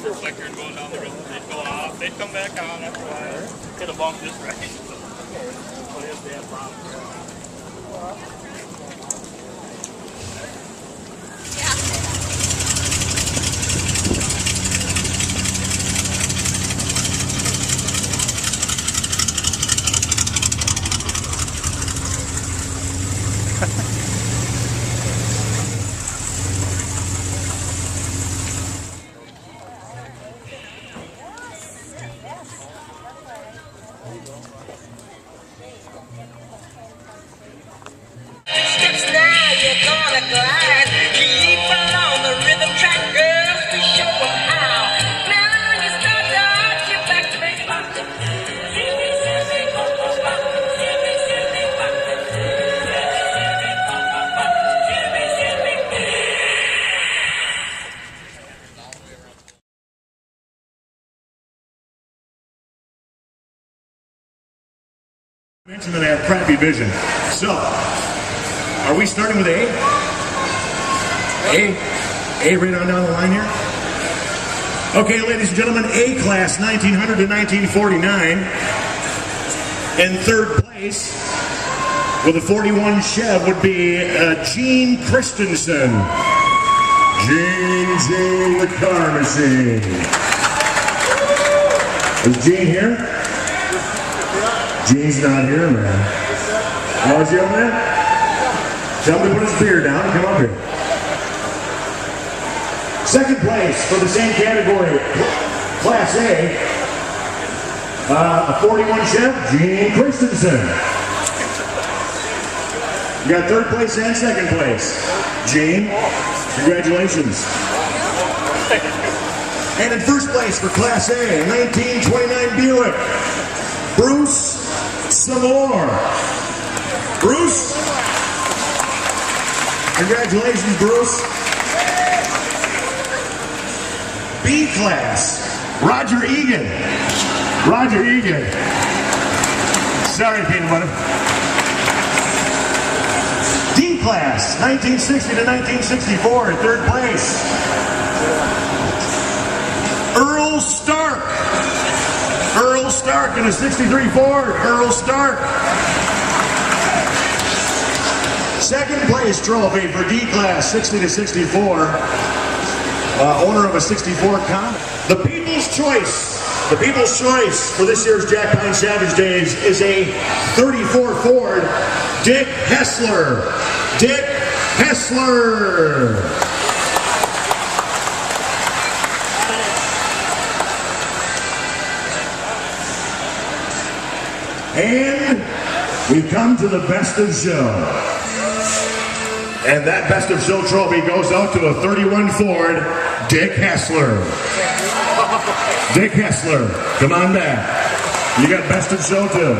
reflector and going down the road. They'd go off. They'd come back on after a while. Hit a bump just right. But if they had problems. Steps now, you're gonna glide. Keep along the rhythm track, girls, to show 'em how. Now you start to arch your back, baby. Shimmy, shimmy, bop, bop, bop. Shimmy, shimmy, bop. Shimmy, bop, bop, bop. Shimmy, shimmy. Mentioned that I have crappy vision. So, are we starting with A? A right on down the line here? Okay, ladies and gentlemen, A class 1900 to 1949. In third place with a 41 Chev would be Gene Christensen. Gene the car machine. Is Gene here? Gene's not here, man. Oh, is he over there? Tell him to put his beer down and come up here. Second place for the same category, Class A, a 41 Chev, Gene Christensen. You got third place and second place. Gene, congratulations. And in first place for Class A, 1929 Buick, Bruce Samore. Bruce? Congratulations, Bruce. B class, Roger Egan. Roger Egan. Sorry, peanut butter. D class, 1960 to 1964, in third place. Earl Stark. Earl Stark in a 63 Ford. Earl Stark. Second place trophy for D class, 60 to 64. Owner of a 64 Comet. The People's Choice. The People's Choice for this year's Jack Pine Savage Days is a 34 Ford Dick Hessler. Dick Hessler. And we've come to the Best of Show. And that Best of Show trophy goes out to a 31 Ford Dick Hessler. Dick Hessler, come on back. You got Best of Show too.